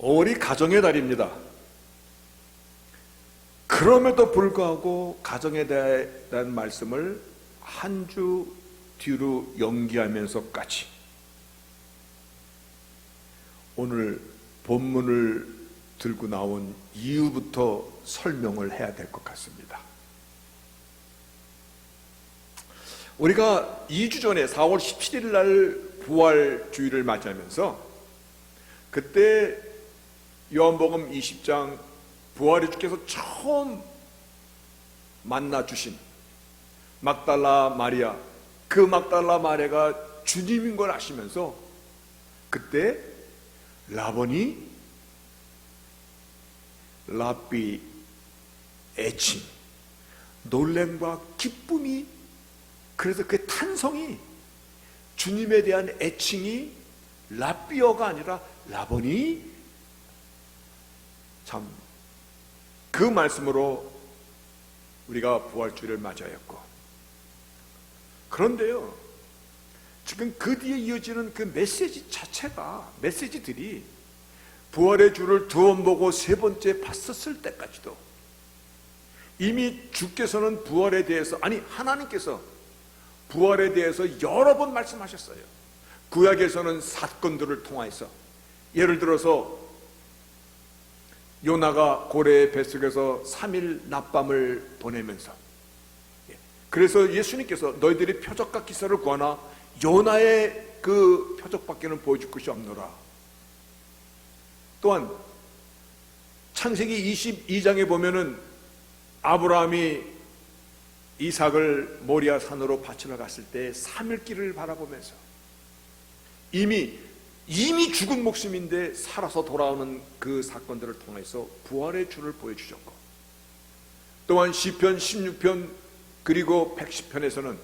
5월이 가정의 달입니다. 그럼에도 불구하고 가정에 대한 말씀을 한 주 뒤로 연기하면서까지 오늘 본문을 들고 나온 이유부터 설명을 해야 될 것 같습니다. 우리가 2주 전에 4월 17일 날 부활주의를 맞이하면서 그때 요한복음 20장 부활의 주께서 처음 만나 주신 막달라 마리아, 그 막달라 마리아가 주님인 걸 아시면서 그때 라보니, 라비, 애칭, 놀램과 기쁨이, 그래서 그 탄성이, 주님에 대한 애칭이 라비어가 아니라 라보니, 참 그 말씀으로 우리가 부활주의를 맞이하였고, 그런데요, 지금 그 뒤에 이어지는 그 메시지 자체가, 메시지들이 부활의 주를 두 번 보고 세 번째 봤었을 때까지도 이미 주께서는 부활에 대해서, 아니 하나님께서 부활에 대해서 여러 번 말씀하셨어요. 구약에서는 사건들을 통해서, 예를 들어서 요나가 고래의 뱃속에서 3일 낮밤을 보내면서, 그래서 예수님께서 너희들이 표적과 기사를 구하나 요나의 그 표적밖에는 보여줄 것이 없노라. 또한 창세기 22장에 보면은 아브라함이 이삭을 모리아 산으로 바치러 갔을 때 3일 길을 바라보면서 이미 죽은 목숨인데 살아서 돌아오는 그 사건들을 통해서 부활의 주를 보여주셨고, 또한 시편 16편 그리고 110편에서는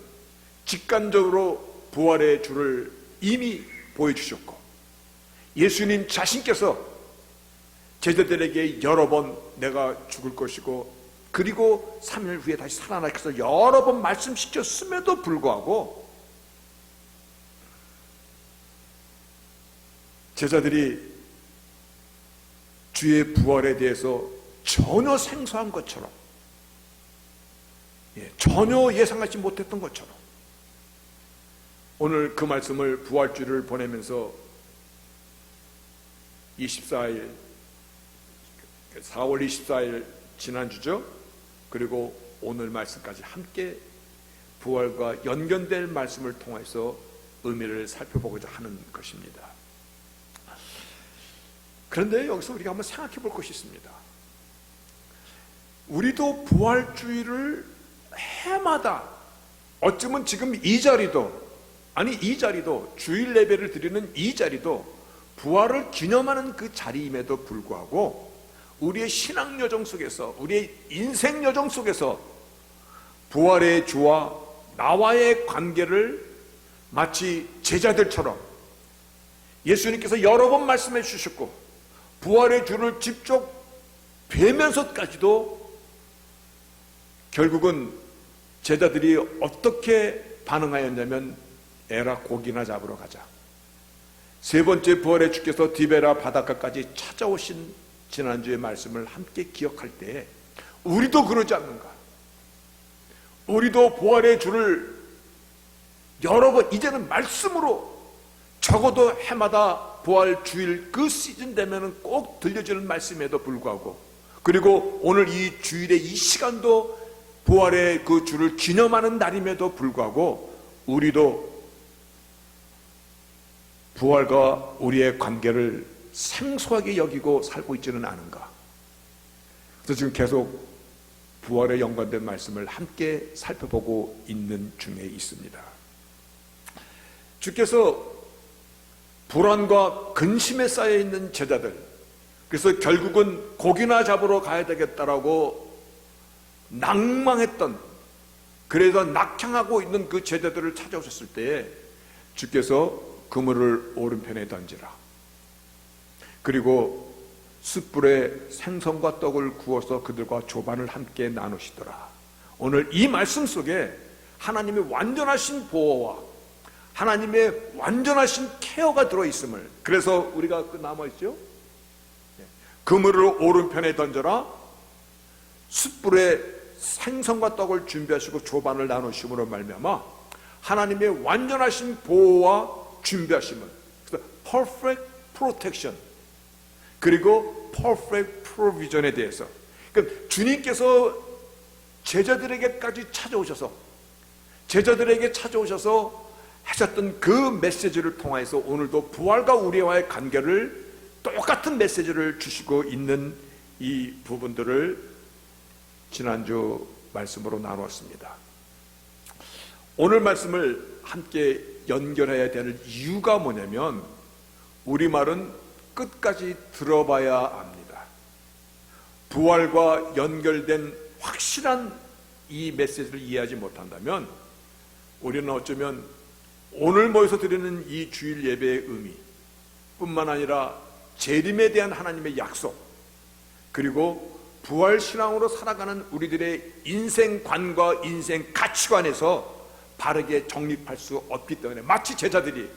직관적으로 부활의 주를 이미 보여주셨고, 예수님 자신께서 제자들에게 여러 번 내가 죽을 것이고 그리고 3일 후에 다시 살아나겠어 여러 번 말씀시켰음에도 불구하고 제자들이 주의 부활에 대해서 전혀 생소한 것처럼, 전혀 예상하지 못했던 것처럼 오늘 그 말씀을 부활주의를 보내면서 24일, 4월 24일 지난주죠. 그리고 오늘 말씀까지 함께 부활과 연결될 말씀을 통해서 의미를 살펴보고자 하는 것입니다. 그런데 여기서 우리가 한번 생각해 볼 것이 있습니다. 우리도 부활주의를 해마다, 어쩌면 지금 이 자리도 주일 예배를 드리는 이 자리도 부활을 기념하는 그 자리임에도 불구하고 우리의 신앙 여정 속에서, 우리의 인생 여정 속에서 부활의 주와 나와의 관계를 마치 제자들처럼 예수님께서 여러 번 말씀해 주셨고 부활의 주를 직접 뵈면서까지도 결국은 제자들이 어떻게 반응하였냐면, 에라 고기나 잡으러 가자. 세 번째 부활의 주께서 디베라 바닷가까지 찾아오신 지난주의 말씀을 함께 기억할 때 우리도 그러지 않는가? 우리도 부활의 주를 여러 번, 이제는 말씀으로, 적어도 해마다 부활 주일 그 시즌 되면은 꼭 들려주는 말씀에도 불구하고, 그리고 오늘 이 주일의 이 시간도 부활의 그 주를 기념하는 날임에도 불구하고 우리도 부활과 우리의 관계를 생소하게 여기고 살고 있지는 않은가? 그래서 지금 계속 부활에 연관된 말씀을 함께 살펴보고 있는 중에 있습니다. 주께서 불안과 근심에 쌓여 있는 제자들, 그래서 결국은 고기나 잡으러 가야 되겠다라고 낭망했던, 그래서 낙향하고 있는 그 제자들을 찾아오셨을 때에 주께서 그물을 오른편에 던지라, 그리고 숯불에 생선과 떡을 구워서 그들과 조반을 함께 나누시더라. 오늘 이 말씀 속에 하나님의 완전하신 보호와 하나님의 완전하신 케어가 들어있음을, 그래서 우리가 그 남아있죠? 그물을 오른편에 던져라. 숯불에 생선과 떡을 준비하시고 조반을 나누심으로 말미암아 하나님의 완전하신 보호와 준비하심을, 그래서 perfect protection 그리고 perfect provision에 대해서, 그러니까 주님께서 제자들에게 찾아오셔서 하셨던 그 메시지를 통해서 오늘도 부활과 우리와의 관계를 똑같은 메시지를 주시고 있는 이 부분들을 지난주 말씀으로 나누었습니다. 오늘 말씀을 함께 연결해야 될 이유가 뭐냐면, 우리말은 끝까지 들어봐야 합니다. 부활과 연결된 확실한 이 메시지를 이해하지 못한다면 우리는 어쩌면 오늘 모여서 드리는 이 주일 예배의 의미 뿐만 아니라 재림에 대한 하나님의 약속, 그리고 부활신앙으로 살아가는 우리들의 인생관과 인생 가치관에서 바르게 정립할 수 없기 때문에, 마치 제자들이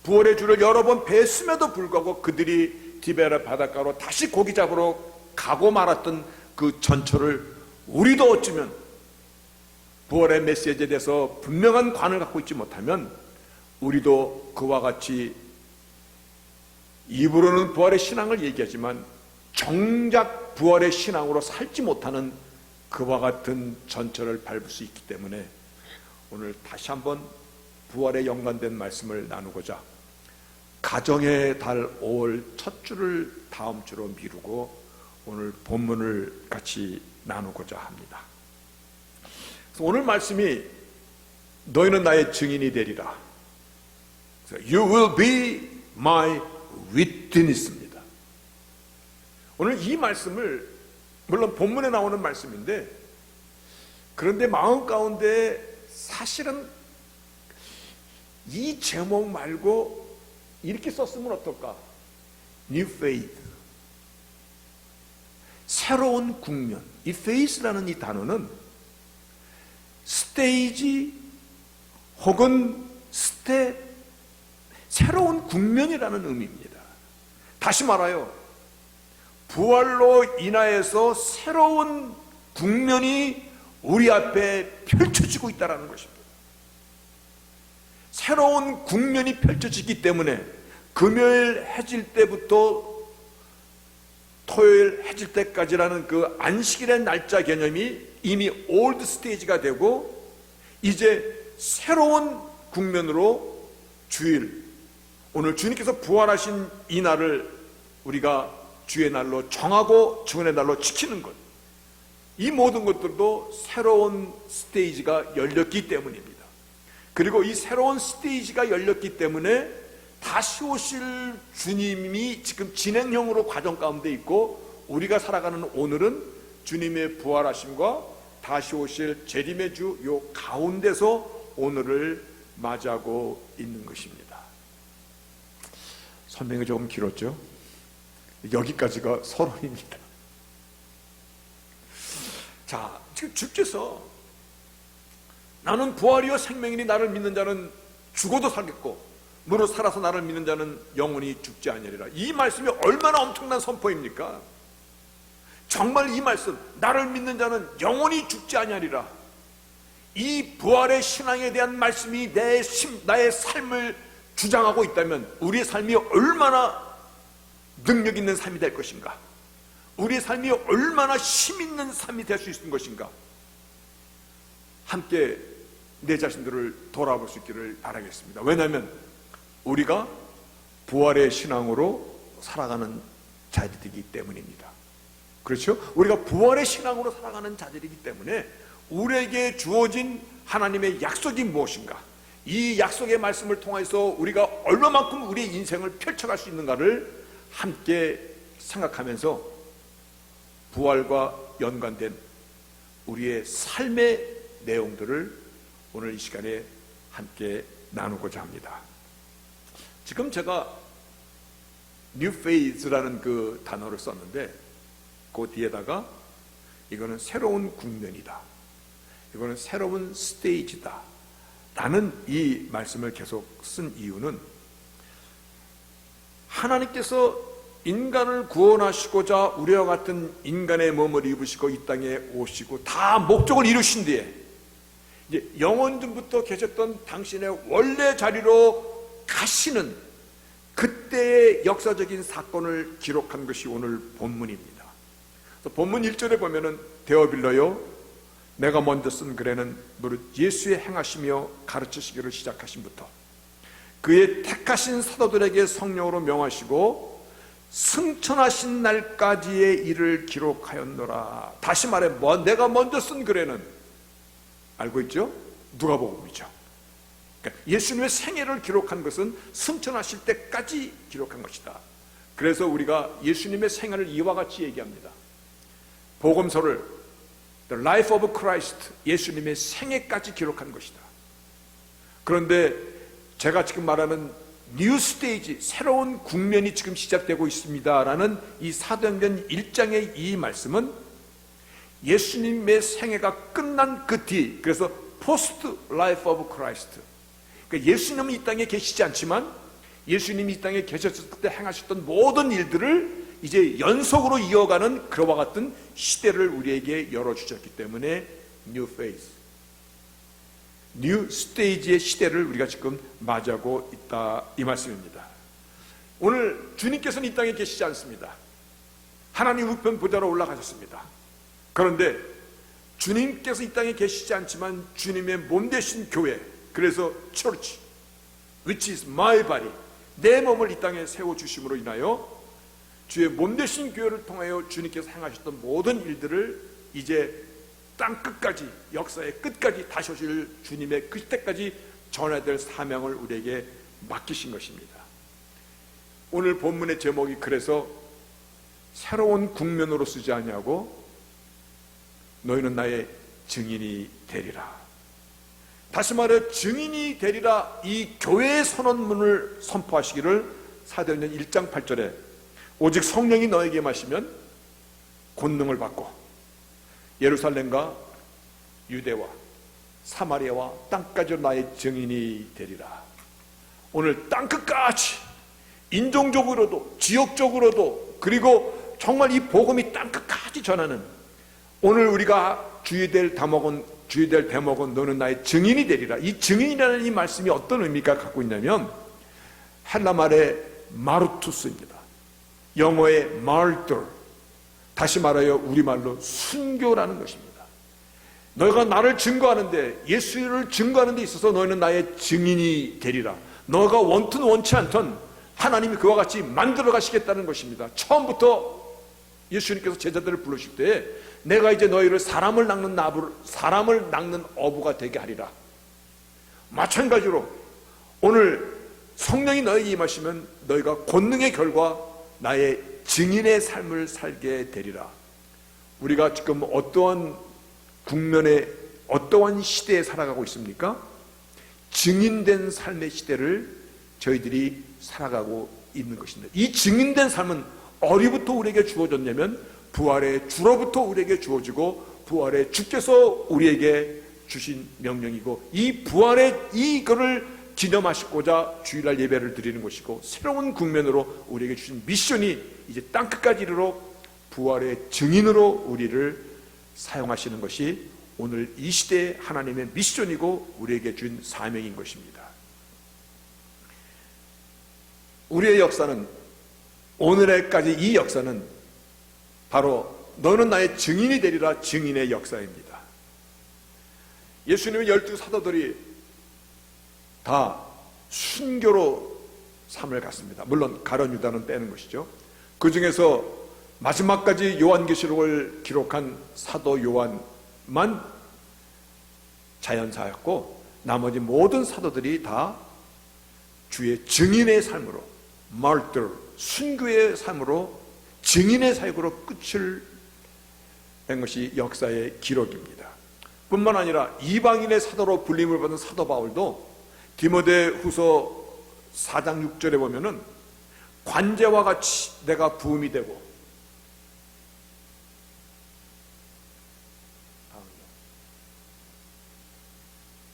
부활의 주를 여러 번 뵀음에도 불구하고 그들이 디베라 바닷가로 다시 고기 잡으러 가고 말았던 그 전철을 우리도 어쩌면 부활의 메시지에 대해서 분명한 관을 갖고 있지 못하면 우리도 그와 같이 입으로는 부활의 신앙을 얘기하지만 정작 부활의 신앙으로 살지 못하는 그와 같은 전철을 밟을 수 있기 때문에 오늘 다시 한번 부활에 연관된 말씀을 나누고자 가정의 달 5월 첫 주를 다음 주로 미루고 오늘 본문을 같이 나누고자 합니다. 그래서 오늘 말씀이 너희는 나의 증인이 되리라. You will be my witness입니다. 오늘 이 말씀을, 물론 본문에 나오는 말씀인데, 그런데 마음 가운데 사실은 이 제목 말고 이렇게 썼으면 어떨까? New faith, 새로운 국면. 이 faith라는 이 단어는 스테이지 혹은 스텝, 새로운 국면이라는 의미입니다. 다시 말하여 부활로 인하여서 새로운 국면이 우리 앞에 펼쳐지고 있다는 것입니다. 새로운 국면이 펼쳐지기 때문에 금요일 해질 때부터 토요일 해질 때까지라는 그 안식일의 날짜 개념이 이미 올드 스테이지가 되고, 이제 새로운 국면으로 주일, 오늘 주님께서 부활하신 이 날을 우리가 주의 날로 정하고 주의 날로 지키는 것, 이 모든 것들도 새로운 스테이지가 열렸기 때문입니다. 그리고 이 새로운 스테이지가 열렸기 때문에 다시 오실 주님이 지금 진행형으로 과정 가운데 있고, 우리가 살아가는 오늘은 주님의 부활하심과 다시 오실 재림의 주 요 가운데서 오늘을 맞이하고 있는 것입니다. 설명이 조금 길었죠? 여기까지가 서론입니다. 자, 지금 주께서 나는 부활이요 생명이니 나를 믿는 자는 죽어도 살겠고 무릇 살아서 나를 믿는 자는 영원히 죽지 아니하리라. 이 말씀이 얼마나 엄청난 선포입니까? 정말 이 말씀, 나를 믿는 자는 영원히 죽지 아니하리라, 이 부활의 신앙에 대한 말씀이 나의 삶을 주장하고 있다면 우리의 삶이 얼마나 능력 있는 삶이 될 것인가, 우리의 삶이 얼마나 힘 있는 삶이 될 수 있는 것인가, 함께 내 자신들을 돌아볼 수 있기를 바라겠습니다. 왜냐하면 우리가 부활의 신앙으로 살아가는 자들이기 때문입니다. 그렇죠? 우리가 부활의 신앙으로 살아가는 자들이기 때문에 우리에게 주어진 하나님의 약속이 무엇인가, 이 약속의 말씀을 통해서 우리가 얼마만큼 우리의 인생을 펼쳐갈 수 있는가를 함께 생각하면서 부활과 연관된 우리의 삶의 내용들을 오늘 이 시간에 함께 나누고자 합니다. 지금 제가 New Phase라는 그 단어를 썼는데 그 뒤에다가 이거는 새로운 국면이다, 이거는 새로운 스테이지다 라는 이 말씀을 계속 쓴 이유는, 하나님께서 인간을 구원하시고자 우리와 같은 인간의 몸을 입으시고 이 땅에 오시고 다 목적을 이루신 뒤에 이제 영원전부터 계셨던 당신의 원래 자리로 가시는 그때의 역사적인 사건을 기록한 것이 오늘 본문입니다. 그래서 본문 1절에 보면은 데어빌러요 내가 먼저 쓴 글에는 무릇 예수의 행하시며 가르치시기를 시작하심부터 그의 택하신 사도들에게 성령으로 명하시고 승천하신 날까지의 일을 기록하였노라. 다시 말해 내가 먼저 쓴 글에는 알고 있죠? 누가복음이죠. 그러니까 예수님의 생애를 기록한 것은 승천하실 때까지 기록한 것이다. 그래서 우리가 예수님의 생애를 이와 같이 얘기합니다. 복음서를 The Life of Christ, 예수님의 생애까지 기록한 것이다. 그런데 제가 지금 말하는 뉴 스테이지, 새로운 국면이 지금 시작되고 있습니다라는 이 사도행전 1장의 이 말씀은 예수님의 생애가 끝난 그 뒤, 그래서 Post Life of Christ, 그러니까 예수님은 이 땅에 계시지 않지만 예수님이 이 땅에 계셨을 때 행하셨던 모든 일들을 이제 연속으로 이어가는 그와 같은 시대를 우리에게 열어주셨기 때문에 New Phase, 뉴 스테이지의 시대를 우리가 지금 맞이하고 있다, 이 말씀입니다. 오늘 주님께서는 이 땅에 계시지 않습니다. 하나님 우편 보좌로 올라가셨습니다. 그런데 주님께서 이 땅에 계시지 않지만 주님의 몸 되신 교회, 그래서 Church, which is my body, 내 몸을 이 땅에 세워주심으로 인하여 주의 몸 되신 교회를 통하여 주님께서 행하셨던 모든 일들을 이제 땅 끝까지, 역사의 끝까지 다시 오실 주님의 그 때까지 전해야 될 사명을 우리에게 맡기신 것입니다. 오늘 본문의 제목이 그래서 새로운 국면으로 쓰지 아니하고 너희는 나의 증인이 되리라. 다시 말해 증인이 되리라, 이 교회의 선언문을 선포하시기를 사도행전 1장 8절에 오직 성령이 너에게 마시면 권능을 받고 예루살렘과 유대와 사마리아와 땅까지 나의 증인이 되리라. 오늘 땅끝까지 인종적으로도 지역적으로도 그리고 정말 이 복음이 땅끝까지 전하는, 오늘 우리가 주의될 대목은 너는 나의 증인이 되리라. 이 증인이라는 이 말씀이 어떤 의미가 갖고 있냐면 헬라 말의 마르투스입니다. 영어의 martyr, 다시 말하여 우리말로 순교라는 것입니다. 너희가 나를 증거하는데, 예수를 증거하는 데 있어서 너희는 나의 증인이 되리라. 너가 원튼 원치 않던 하나님이 그와 같이 만들어 가시겠다는 것입니다. 처음부터 예수님께서 제자들을 부르실 때 내가 이제 너희를 사람을 낚는 어부가 되게 하리라. 마찬가지로 오늘 성령이 너희에게 임하시면 너희가 권능의 결과 나의 증인의 삶을 살게 되리라. 우리가 지금 어떠한 국면에, 어떠한 시대에 살아가고 있습니까? 증인된 삶의 시대를 저희들이 살아가고 있는 것입니다. 이 증인된 삶은 어디부터 우리에게 주어졌냐면 부활의 주로부터 우리에게 주어지고 부활의 주께서 우리에게 주신 명령이고, 이 부활의 이거를 기념하시고자 주일날 예배를 드리는 것이고, 새로운 국면으로 우리에게 주신 미션이 이제 땅끝까지 이르러 부활의 증인으로 우리를 사용하시는 것이 오늘 이 시대의 하나님의 미션이고 우리에게 준 사명인 것입니다. 우리의 역사는, 오늘에까지 이 역사는 바로 너는 나의 증인이 되리라, 증인의 역사입니다. 예수님의 12 사도들이 다 순교로 삶을 갔습니다. 물론 가룟 유다는 빼는 것이죠. 그 중에서 마지막까지 요한계시록을 기록한 사도 요한만 자연사였고 나머지 모든 사도들이 다 주의 증인의 삶으로, martyr, 순교의 삶으로, 증인의 사역으로 끝을 낸 것이 역사의 기록입니다. 뿐만 아니라 이방인의 사도로 불림을 받은 사도 바울도 디모데후서 4장 6절에 보면은 관제와 같이 내가 부음이 되고,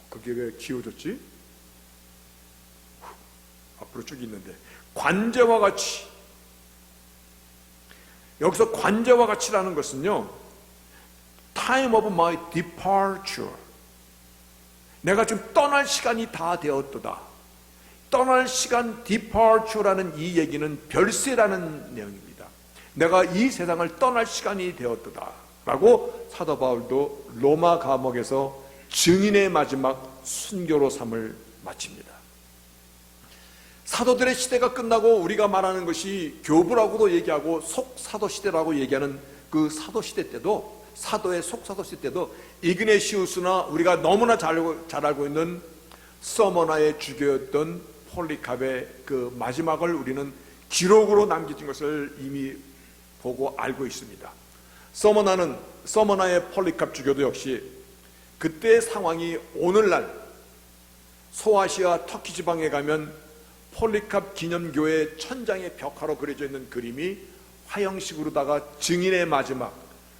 그게 왜 기워졌지? 앞으로 쭉 있는데, 관제와 같이 여기서 관제와 같이라는 것은요, time of my departure, 내가 지금 떠날 시간이 다 되었도다. 떠날 시간, departure라는 이 얘기는 별세라는 내용입니다. 내가 이 세상을 떠날 시간이 되었도다 라고 사도 바울도 로마 감옥에서 증인의 마지막 순교로 삼을 마칩니다. 사도들의 시대가 끝나고 우리가 말하는 것이 교부라고도 얘기하고 속사도시대라고 얘기하는 그 사도시대 때도, 사도의 속사도시대 때도 이그네시우스나 우리가 너무나 잘 알고 있는 서머나의 주교였던 폴리캅의 그 마지막을 우리는 기록으로 남겨진 것을 이미 보고 알고 있습니다. 서머나의 폴리캅 주교도 역시 그때의 상황이 오늘날 소아시아 터키 지방에 가면 폴리캅 기념교회 천장에 벽화로 그려져 있는 그림이 화형식으로다가 증인의 마지막,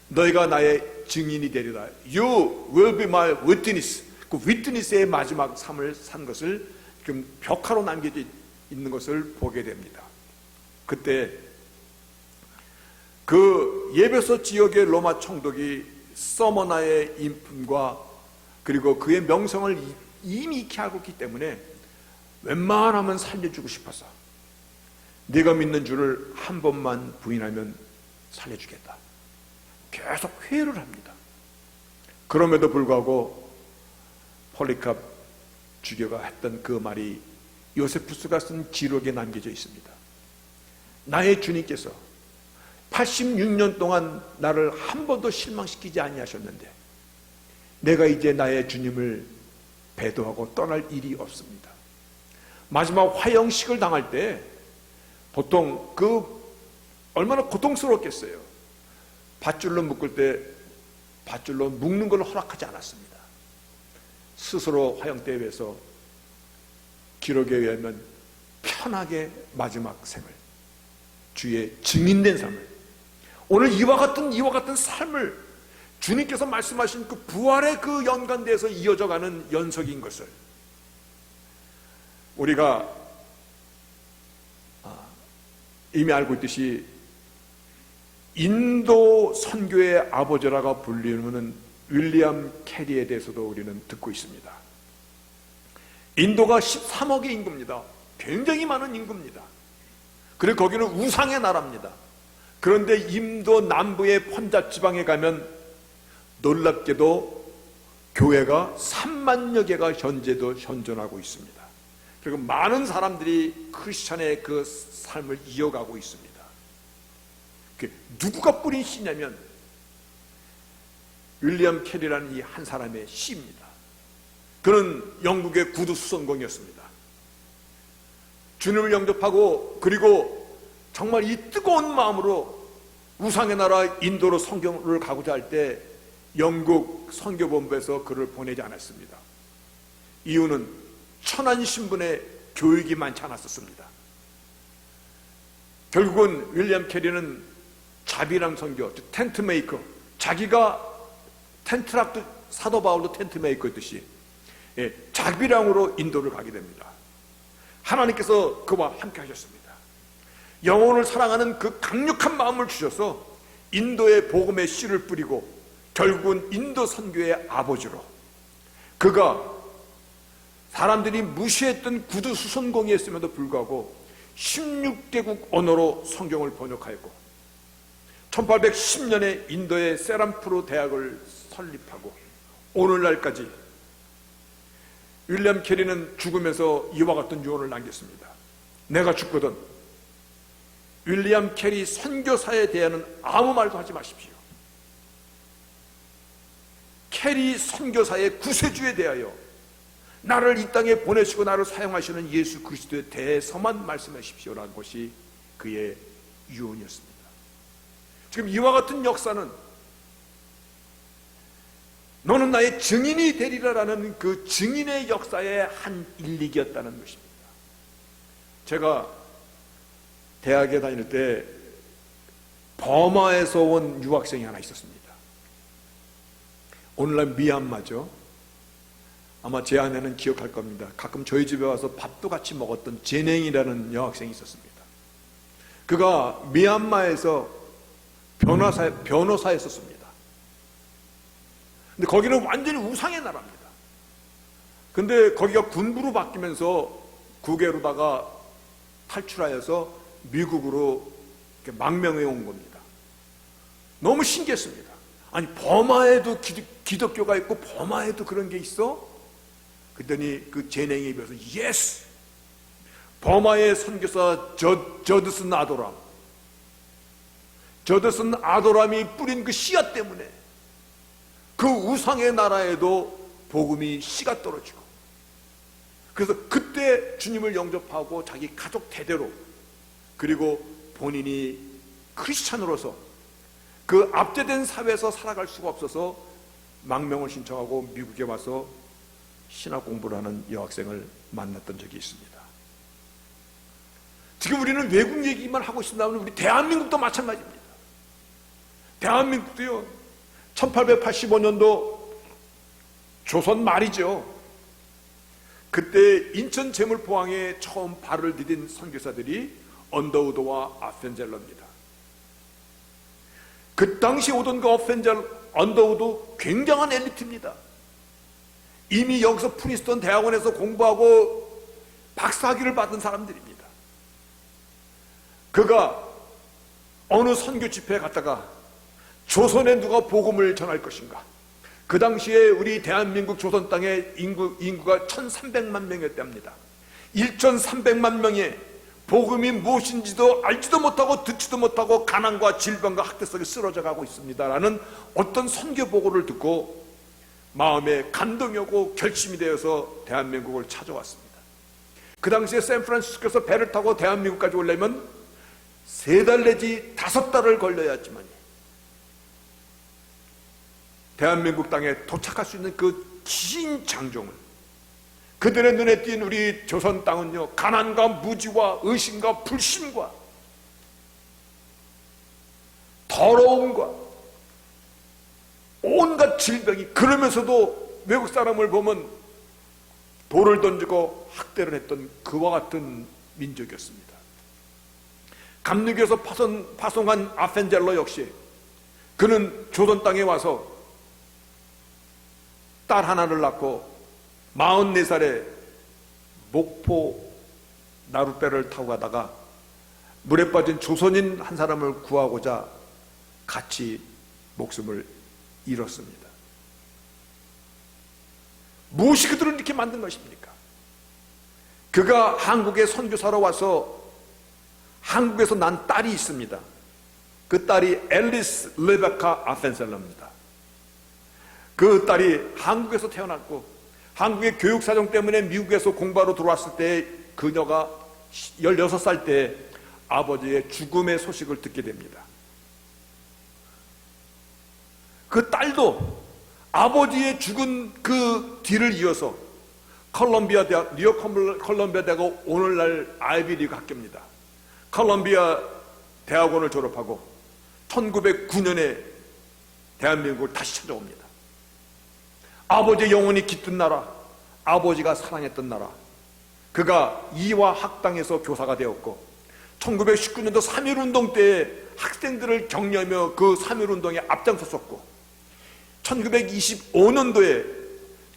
너희가 나의 증인이 되리라, You will be my witness, 그 위트니스의 마지막 삶을 산 것을 지금 벽화로 남겨져 있는 것을 보게 됩니다. 그때 그 예배소 지역의 로마 총독이 서머나의 인품과 그리고 그의 명성을 이미 익히 알고 있기 때문에 웬만하면 살려주고 싶어서 네가 믿는 주를 한 번만 부인하면 살려주겠다, 계속 회유를 합니다. 그럼에도 불구하고 폴리캅 주교가 했던 그 말이 요세푸스가 쓴 기록에 남겨져 있습니다. 나의 주님께서 86년 동안 나를 한 번도 실망시키지 아니하셨는데 내가 이제 나의 주님을 배도하고 떠날 일이 없습니다. 마지막 화형식을 당할 때 보통 그 얼마나 고통스럽겠어요. 밧줄로 묶을 때 밧줄로 묶는 걸 허락하지 않았습니다. 스스로 화형대에 위해서 기록에 의하면 편하게 마지막 생을, 주의 증인된 삶을, 오늘 이와 같은 삶을 주님께서 말씀하신 그 부활의 그 연관대에서 이어져가는 연속인 것을 우리가 이미 알고 있듯이 인도 선교의 아버지라고 불리는 윌리엄 캐리에 대해서도 우리는 듣고 있습니다. 인도가 13억의 인구입니다. 굉장히 많은 인구입니다. 그리고 거기는 우상의 나라입니다. 그런데 인도 남부의 펀잡 지방에 가면 놀랍게도 교회가 3만여 개가 현재도 현존하고 있습니다. 그리고 많은 사람들이 크리스찬의 그 삶을 이어가고 있습니다. 누구가 뿌린 씨냐면 윌리엄 캐리라는 이 한 사람의 시입니다. 그는 영국의 구두 수선공이었습니다. 주님을 영접하고 그리고 정말 이 뜨거운 마음으로 우상의 나라 인도로 선교를 가고자 할 때 영국 선교본부에서 그를 보내지 않았습니다. 이유는 천한 신분의 교육이 많지 않았었습니다. 결국은 윌리엄 캐리는 자비랑 선교, 텐트 메이커, 자기가 텐트락도 사도 바울도 텐트 메이커였듯이 자비랑으로 인도를 가게 됩니다. 하나님께서 그와 함께 하셨습니다. 영혼을 사랑하는 그 강력한 마음을 주셔서 인도의 복음의 씨를 뿌리고 결국은 인도 선교의 아버지로, 그가 사람들이 무시했던 구두 수선공이었음에도 불구하고 16개국 언어로 성경을 번역하였고 1810년에 인도의 세람프로 대학을 설립하고 오늘날까지 윌리엄 캐리는 죽으면서 이와 같은 유언을 남겼습니다. 내가 죽거든 윌리엄 캐리 선교사에 대해서는 아무 말도 하지 마십시오. 캐리 선교사의 구세주에 대하여 나를 이 땅에 보내시고 나를 사용하시는 예수 그리스도에 대해서만 말씀하십시오라는 것이 그의 유언이었습니다. 지금 이와 같은 역사는 너는 나의 증인이 되리라라는 그 증인의 역사의 한 일릭이었다는 것입니다. 제가 대학에 다닐 때 버마에서 온 유학생이 하나 있었습니다. 오늘날 미얀마죠. 아마 제 아내는 기억할 겁니다. 가끔 저희 집에 와서 밥도 같이 먹었던 제냉이라는 여학생이 있었습니다. 그가 미얀마에서 변호사였었습니다. 근데 거기는 완전히 우상의 나라입니다. 근데 거기가 군부로 바뀌면서 국외로다가 탈출하여서 미국으로 이렇게 망명해 온 겁니다. 너무 신기했습니다. 아니, 버마에도 기독교가 있고 버마에도 그런 게 있어? 그랬더니 그 재능에 비해서 예스! 버마의 선교사 저드슨 아도람이 뿌린 그 씨앗 때문에 그 우상의 나라에도 복음이 씨가 떨어지고, 그래서 그때 주님을 영접하고 자기 가족 대대로, 그리고 본인이 크리스찬으로서 그 압제된 사회에서 살아갈 수가 없어서 망명을 신청하고 미국에 와서 신학 공부를 하는 여학생을 만났던 적이 있습니다. 지금 우리는 외국 얘기만 하고 있습니다만 우리 대한민국도 마찬가지입니다. 대한민국도요, 1885년도 조선 말이죠. 그때 인천 제물포항에 처음 발을 디딘 선교사들이 언더우드와 아펜젤러입니다. 그 당시 오던 그 언더우드 굉장한 엘리트입니다. 이미 여기서 프린스턴 대학원에서 공부하고 박사학위를 받은 사람들입니다. 그가 어느 선교 집회에 갔다가 조선에 누가 복음을 전할 것인가? 그 당시에 우리 대한민국 조선 땅의 인구가 1300만 명이었다 합니다. 1300만 명이 복음이 무엇인지도 알지도 못하고 듣지도 못하고 가난과 질병과 학대 속에 쓰러져 가고 있습니다라는 어떤 선교 보고를 듣고 마음에 감동이 오고 결심이 되어서 대한민국을 찾아왔습니다. 그 당시에 샌프란시스코에서 배를 타고 대한민국까지 오려면 3달 내지 5달을 걸려야지만 대한민국 땅에 도착할 수 있는 그 긴 장정을, 그들의 눈에 띈 우리 조선 땅은요, 가난과 무지와 의심과 불신과 더러움과 온갖 질병이, 그러면서도 외국 사람을 보면 돌을 던지고 학대를 했던 그와 같은 민족이었습니다. 감리교에서 파송한 아펜젤러 역시 그는 조선 땅에 와서 딸 하나를 낳고 44살에 목포 나룻배를 타고 가다가 물에 빠진 조선인 한 사람을 구하고자 같이 목숨을 잃었습니다. 무엇이 그들을 이렇게 만든 것입니까? 그가 한국에 선교사로 와서 한국에서 난 딸이 있습니다. 그 딸이 앨리스 레베카 아펜셀러입니다. 그 딸이 한국에서 태어났고 한국의 교육사정 때문에 미국에서 공부하러 들어왔을 때 그녀가 16살 때 아버지의 죽음의 소식을 듣게 됩니다. 그 딸도 아버지의 죽은 그 뒤를 이어서 컬럼비아 대학, 뉴욕 컬럼비아 대학, 오늘날 아이비리그 학교입니다. 컬럼비아 대학원을 졸업하고 1909년에 대한민국을 다시 찾아옵니다. 아버지의 영혼이 깃든 나라, 아버지가 사랑했던 나라, 그가 이화 학당에서 교사가 되었고 1919년도 3.1운동 때 학생들을 격려하며 그 3.1운동에 앞장섰었고 1925년도에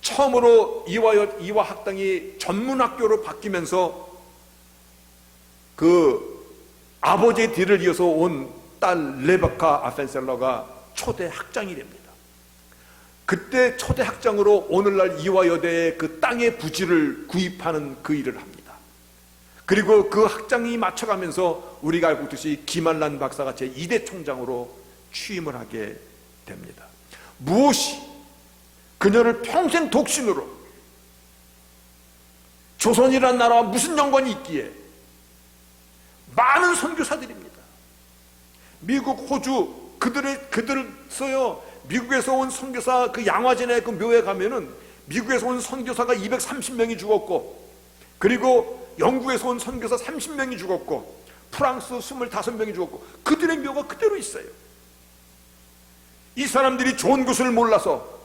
처음으로 이화 학당이 전문학교로 바뀌면서 그 아버지의 뒤를 이어서 온 딸 레베카 아펜셀러가 초대 학장이 됩니다. 그때 초대 학장으로 오늘날 이화여대의 그 땅의 부지를 구입하는 그 일을 합니다. 그리고 그 학장이 맞춰가면서 우리가 알고 있듯이 김한란 박사가 제2대 총장으로 취임을 하게 됩니다. 무엇이 그녀를 평생 독신으로, 조선이라는 나라와 무슨 연관이 있기에 많은 선교사들입니다. 미국, 호주, 그들서요, 미국에서 온 선교사 그 양화진의 그 묘에 가면은 미국에서 온 선교사가 230명이 죽었고, 그리고 영국에서 온 선교사 30명이 죽었고, 프랑스 25명이 죽었고, 그들의 묘가 그대로 있어요. 이 사람들이 좋은 것을 몰라서,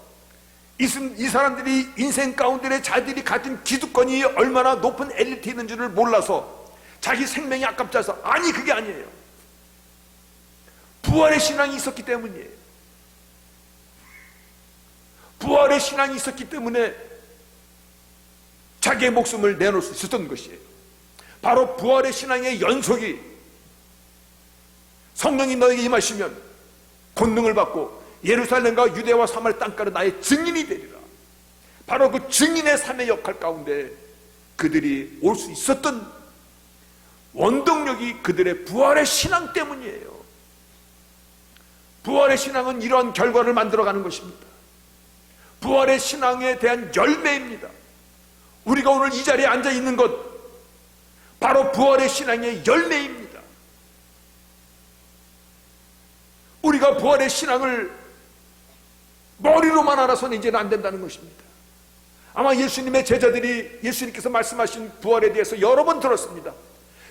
이 사람들이 인생 가운데 자기들이 가진 기득권이 얼마나 높은 엘리트 있는지를 몰라서 자기 생명이 아깝지 않아서, 아니 그게 아니에요. 부활의 신앙이 있었기 때문이에요. 부활의 신앙이 있었기 때문에 자기의 목숨을 내놓을 수 있었던 것이에요. 바로 부활의 신앙의 연속이 성령이 너에게 임하시면 권능을 받고 예루살렘과 유대와 사마리아 땅가로 나의 증인이 되리라. 바로 그 증인의 삶의 역할 가운데 그들이 올 수 있었던 원동력이 그들의 부활의 신앙 때문이에요. 부활의 신앙은 이러한 결과를 만들어가는 것입니다. 부활의 신앙에 대한 열매입니다. 우리가 오늘 이 자리에 앉아 있는 것 바로 부활의 신앙의 열매입니다. 우리가 부활의 신앙을 머리로만 알아서는 이제는 안 된다는 것입니다. 아마 예수님의 제자들이 예수님께서 말씀하신 부활에 대해서 여러 번 들었습니다.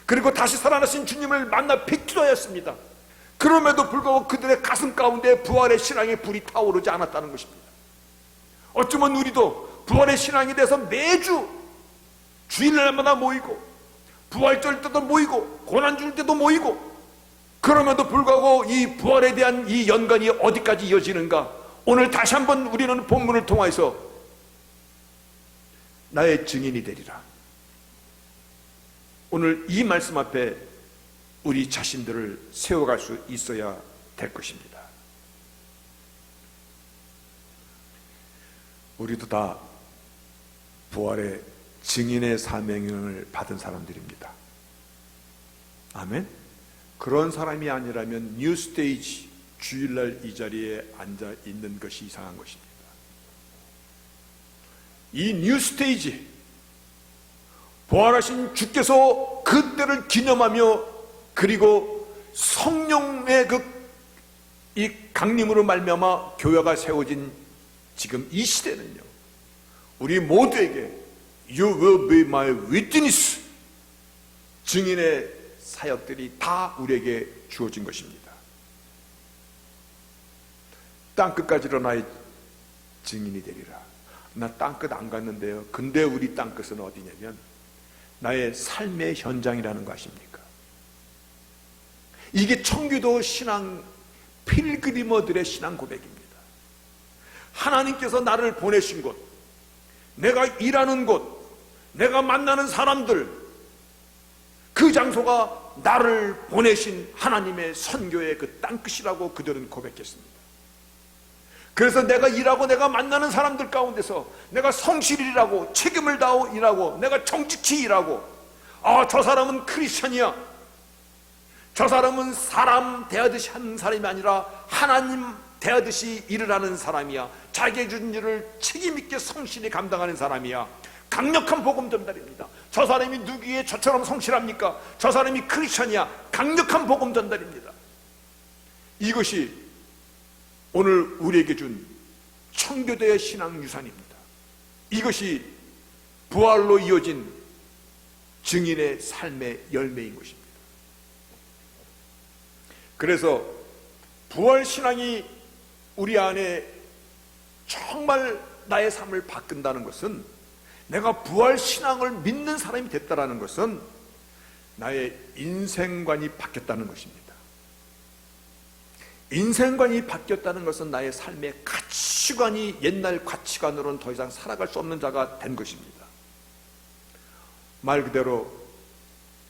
그리고 다시 살아나신 주님을 만나 뵙기도 하였습니다. 그럼에도 불구하고 그들의 가슴 가운데 부활의 신앙의 불이 타오르지 않았다는 것입니다. 어쩌면 우리도 부활의 신앙에 대해서 매주 주일날마다 모이고 부활절 때도 모이고 고난주일 때도 모이고 그럼에도 불구하고 이 부활에 대한 이 연관이 어디까지 이어지는가? 오늘 다시 한번 우리는 본문을 통해서 나의 증인이 되리라. 오늘 이 말씀 앞에 우리 자신들을 세워갈 수 있어야 될 것입니다. 우리도 다 부활의 증인의 사명을 받은 사람들입니다. 아멘. 그런 사람이 아니라면 뉴 스테이지 주일날 이 자리에 앉아 있는 것이 이상한 것입니다. 이 뉴 스테이지 부활하신 주께서 그때를 기념하며 그리고 성령의 이 강림으로 말미암아 교회가 세워진 지금 이 시대는요, 우리 모두에게 You will be my witness 증인의 사역들이 다 우리에게 주어진 것입니다. 땅끝까지로 나의 증인이 되리라. 나 땅끝 안 갔는데요. 근데 우리 땅끝은 어디냐면 나의 삶의 현장이라는 거 아십니까? 이게 청교도 신앙 필그리머들의 신앙 고백입니다. 하나님께서 나를 보내신 곳, 내가 일하는 곳, 내가 만나는 사람들, 그 장소가 나를 보내신 하나님의 선교의 그 땅끝이라고 그들은 고백했습니다. 그래서 내가 일하고 내가 만나는 사람들 가운데서 내가 성실히 일하고 책임을 다하고 일하고 내가 정직히 일하고, 저 사람은 크리스천이야, 저 사람은 사람 대하듯이 하는 사람이 아니라 하나님 대하듯이 일을 하는 사람이야, 자기의 준 일을 책임있게 성실히 감당하는 사람이야, 강력한 복음 전달입니다. 저 사람이 누구의 저처럼 성실합니까? 저 사람이 크리스천이야, 강력한 복음 전달입니다. 이것이 오늘 우리에게 준 청교도의 신앙 유산입니다. 이것이 부활로 이어진 증인의 삶의 열매인 것입니다. 그래서 부활 신앙이 우리 안에 정말 나의 삶을 바꾼다는 것은, 내가 부활 신앙을 믿는 사람이 됐다는 것은 나의 인생관이 바뀌었다는 것입니다. 인생관이 바뀌었다는 것은 나의 삶의 가치관이 옛날 가치관으로는 더 이상 살아갈 수 없는 자가 된 것입니다. 말 그대로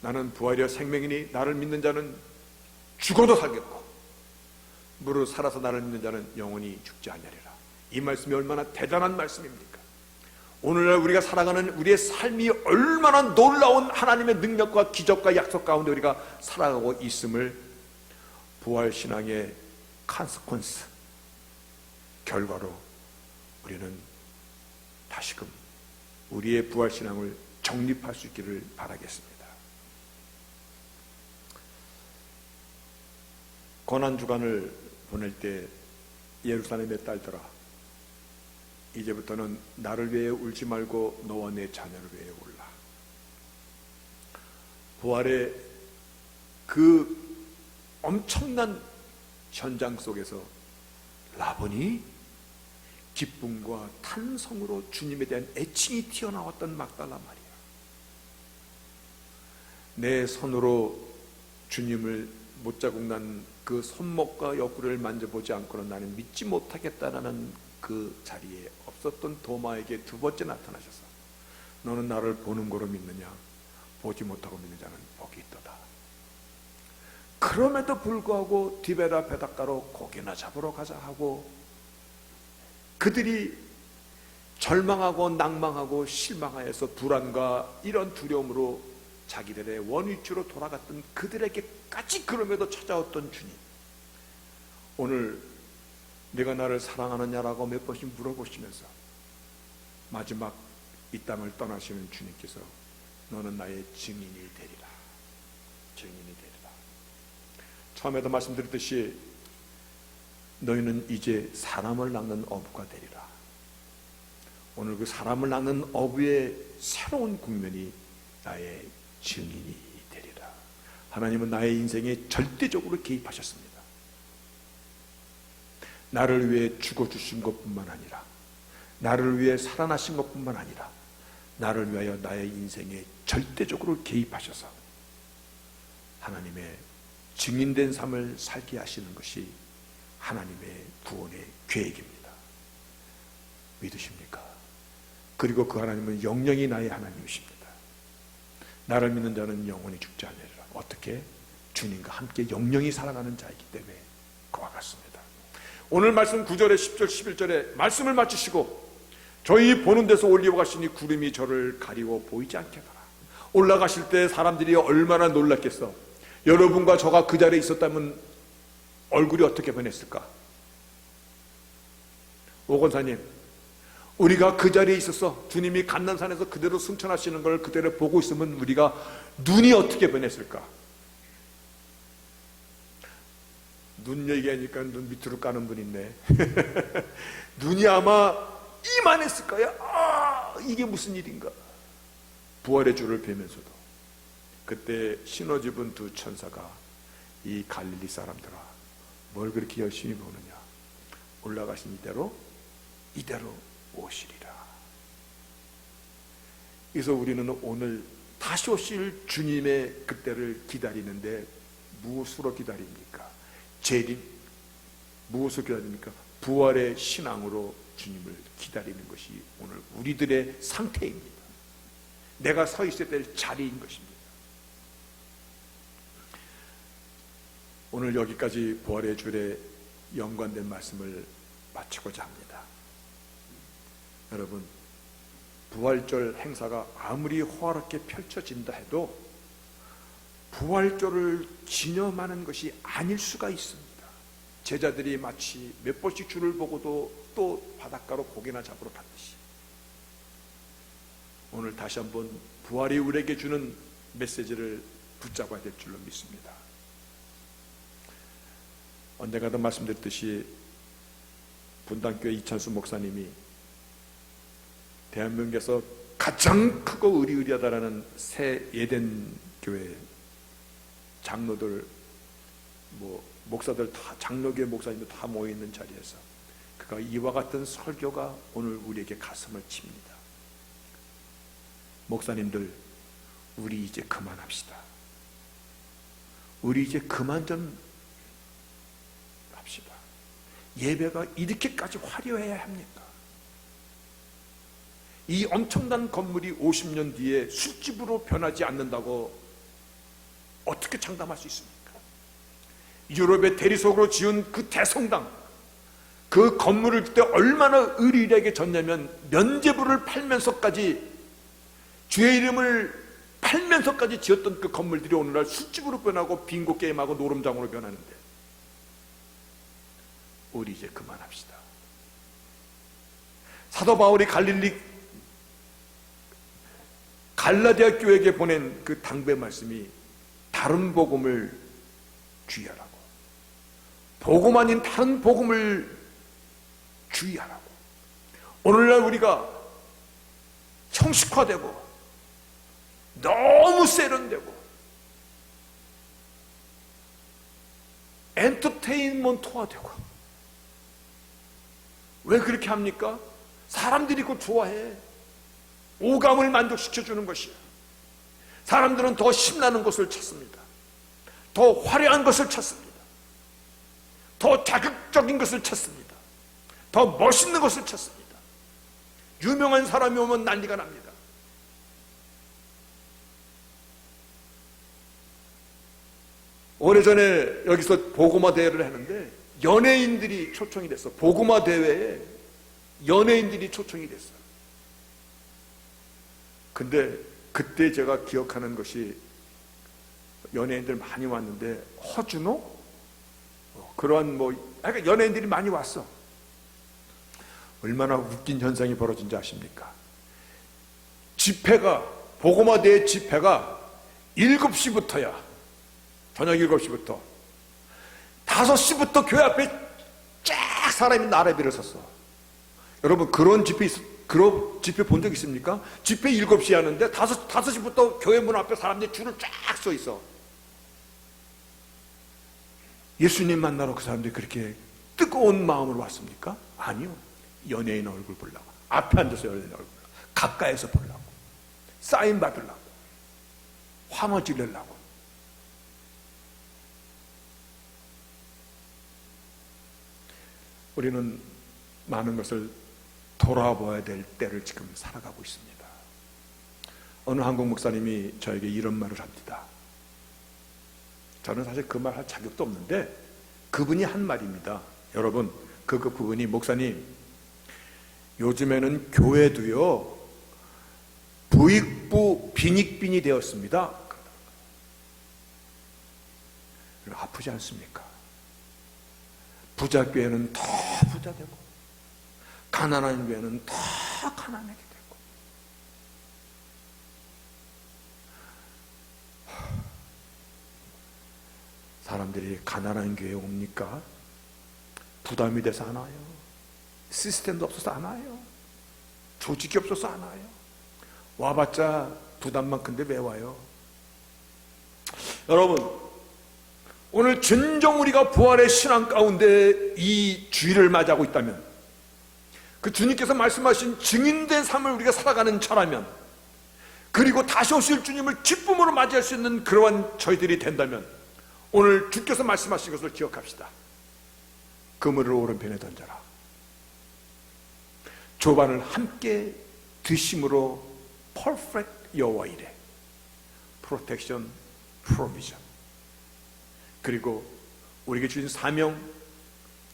나는 부활이여 생명이니 나를 믿는 자는 죽어도 살겠고 무릇 살아서 나를 믿는 자는 영원히 죽지 않으리라. 이 말씀이 얼마나 대단한 말씀입니까? 오늘날 우리가 살아가는 우리의 삶이 얼마나 놀라운 하나님의 능력과 기적과 약속 가운데 우리가 살아가고 있음을 부활신앙의 컨세퀀스, 결과로 우리는 다시금 우리의 부활신앙을 정립할 수 있기를 바라겠습니다. 고난주간을 보낼 때 예루살렘의 딸들아, 이제부터는 나를 위해 울지 말고 너와 내 자녀를 위해 울라. 부활의 그 엄청난 현장 속에서 라본이 기쁨과 탄성으로 주님에 대한 애칭이 튀어나왔던 막달라 마리아. 내 손으로 주님을 못자국 난 그 손목과 옆구리를 만져보지 않고는 나는 믿지 못하겠다라는 그 자리에 없었던 도마에게 두 번째 나타나셔서 너는 나를 보는 거로 믿느냐 보지 못하고 믿는 자는 복이 있도다. 그럼에도 불구하고 디베라 베닷가로 고기나 잡으러 가자 하고 그들이 절망하고 낭망하고 실망하여서 불안과 이런 두려움으로 자기들의 원위치로 돌아갔던 그들에게까지 그럼에도 찾아왔던 주님, 오늘 네가 나를 사랑하느냐라고 몇 번씩 물어보시면서 마지막 이 땅을 떠나시는 주님께서 너는 나의 증인이 되리라, 증인이 되리라. 처음에도 말씀드렸듯이 너희는 이제 사람을 낚는 어부가 되리라. 오늘 그 사람을 낚는 어부의 새로운 국면이 나의 증인이 되리라. 하나님은 나의 인생에 절대적으로 개입하셨습니다. 나를 위해 죽어주신 것뿐만 아니라, 나를 위해 살아나신 것뿐만 아니라, 나를 위하여 나의 인생에 절대적으로 개입하셔서 하나님의 증인된 삶을 살게 하시는 것이 하나님의 구원의 계획입니다. 믿으십니까? 그리고 그 하나님은 영영이 나의 하나님이십니다. 나를 믿는 자는 영원히 죽지 않으리라. 어떻게? 주님과 함께 영영이 살아가는 자이기 때문에 그와 같습니다. 오늘 말씀 9절에 10절 11절에 말씀을 마치시고 저희 보는 데서 올라가시니 구름이 저를 가리워 보이지 않게 하더라. 올라가실 때 사람들이 얼마나 놀랐겠어. 여러분과 저가 그 자리에 있었다면 얼굴이 어떻게 변했을까? 오 권사님, 우리가 그 자리에 있어서 주님이 감난산에서 그대로 승천하시는 걸 그대로 보고 있으면 우리가 눈이 어떻게 변했을까? 눈 얘기하니까 눈 밑으로 까는 분 있네. 눈이 아마 이만했을 거야. 아, 이게 무슨 일인가? 부활의 주를 뵈면서도 그때 신호집은 두 천사가 이 갈릴리 사람들아 뭘 그렇게 열심히 보느냐, 올라가신 이대로 오시리라. 그래서 우리는 오늘 다시 오실 주님의 그때를 기다리는데 무엇으로 기다립니까? 재림. 무엇으로 기다립니까? 부활의 신앙으로 주님을 기다리는 것이 오늘 우리들의 상태입니다. 내가 서 있어야 될 자리인 것입니다. 오늘 여기까지 부활의 주일에 연관된 말씀을 마치고자 합니다. 여러분, 부활절 행사가 아무리 호화롭게 펼쳐진다 해도 부활절을 기념하는 것이 아닐 수가 있습니다. 제자들이 마치 몇 번씩 주를 보고도 또 바닷가로 고기나 잡으러 갔듯이 오늘 다시 한번 부활이 우리에게 주는 메시지를 붙잡아야 될 줄로 믿습니다. 언젠가도 말씀드렸듯이 분당교회 이찬수 목사님이 대한민국에서 가장 크고 의리의리하다라는 새 예덴 교회 장로들, 목사들 다, 장로교회 목사님들 다 모여있는 자리에서 그가 이와 같은 설교가 오늘 우리에게 가슴을 칩니다. 목사님들, 우리 이제 그만합시다. 우리 이제 그만 좀 합시다. 예배가 이렇게까지 화려해야 합니까? 이 엄청난 건물이 50년 뒤에 술집으로 변하지 않는다고 어떻게 장담할 수 있습니까? 유럽의 대리석으로 지은 그 대성당, 그 건물을 그때 얼마나 의리하게 졌냐면 면제부를 팔면서까지, 주의 이름을 팔면서까지 지었던 그 건물들이 오늘날 술집으로 변하고 빙고 게임하고 노름장으로 변하는데 우리 이제 그만합시다. 사도 바울이 갈라디아 교회에게 보낸 그 당부의 말씀이 다른 복음을 주의하라고, 복음 아닌 다른 복음을 주의하라고. 오늘날 우리가 형식화되고 너무 세련되고 엔터테인먼트화되고, 왜 그렇게 합니까? 사람들이 그걸 좋아해. 오감을 만족시켜주는 것이야. 사람들은 더 신나는 것을 찾습니다. 더 화려한 것을 찾습니다. 더 자극적인 것을 찾습니다. 더 멋있는 것을 찾습니다. 유명한 사람이 오면 난리가 납니다. 오래전에 여기서 복음화 대회를 했는데 연예인들이 초청이 됐어. 복음화 대회에 연예인들이 초청이 됐어요. 근데 그때 제가 기억하는 것이 연예인들 많이 왔는데 허준호? 그러한 그러니까 연예인들이 많이 왔어. 얼마나 웃긴 현상이 벌어진지 아십니까? 집회가 복음화 대회 집회가 7시부터야. 저녁 7시부터 5시부터 교회 앞에 쫙 사람이 나래비를 섰어. 여러분 그런 집회 본 적 있습니까? 집회 7시에 하는데 5시부터 교회 문 앞에 사람들이 줄을 쫙 서 있어. 예수님 만나러 그 사람들이 그렇게 뜨거운 마음으로 왔습니까? 아니요. 연예인 얼굴 보려고. 앞에 앉아서 연예인 얼굴 보려고. 가까이서 보려고. 사인 받으려고. 환호 지르려고. 우리는 많은 것을 돌아봐야 될 때를 지금 살아가고 있습니다. 어느 한국 목사님이 저에게 이런 말을 합니다. 저는 사실 그 말 할 자격도 없는데 그분이 한 말입니다. 여러분 그분이 목사님 요즘에는 교회도요 부익부 빈익빈이 되었습니다. 아프지 않습니까? 부자 교회는 더 부자 되고 가난한 교회는 더 가난하게 되고 사람들이 가난한 교회에 옵니까? 부담이 돼서 안 와요. 시스템도 없어서 안 와요. 조직이 없어서 안 와요. 와봤자 부담만 큰데 왜 와요? 여러분 오늘 진정 우리가 부활의 신앙 가운데 이 주일을 맞이하고 있다면 그 주님께서 말씀하신 증인된 삶을 우리가 살아가는 자라면 그리고 다시 오실 주님을 기쁨으로 맞이할 수 있는 그러한 저희들이 된다면 오늘 주께서 말씀하신 것을 기억합시다. 그물을 오른편에 던져라. 조반을 함께 드심으로 perfect 여호와이래. protection, provision. 그리고 우리에게 주신 사명,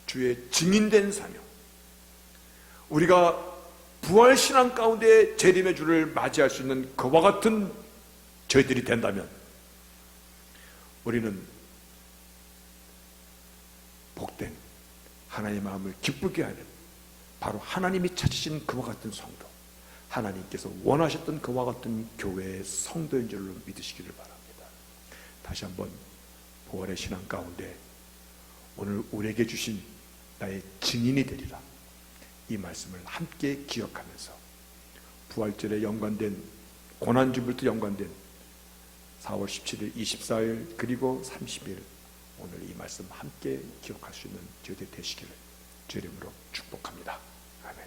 주의 증인된 사명. 우리가 부활신앙 가운데 재림의 주를 맞이할 수 있는 그와 같은 저희들이 된다면 우리는 복된 하나님의 마음을 기쁘게 하는 바로 하나님이 찾으신 그와 같은 성도, 하나님께서 원하셨던 그와 같은 교회의 성도인 줄로 믿으시기를 바랍니다. 다시 한번 부활의 신앙 가운데 오늘 우리에게 주신 나의 증인이 되리라 이 말씀을 함께 기억하면서 부활절에 연관된 고난주일부터 연관된 4월 17일, 24일 그리고 30일 오늘 이 말씀 함께 기억할 수 있는 저희들 되시기를 주의 이름으로 축복합니다. 아멘.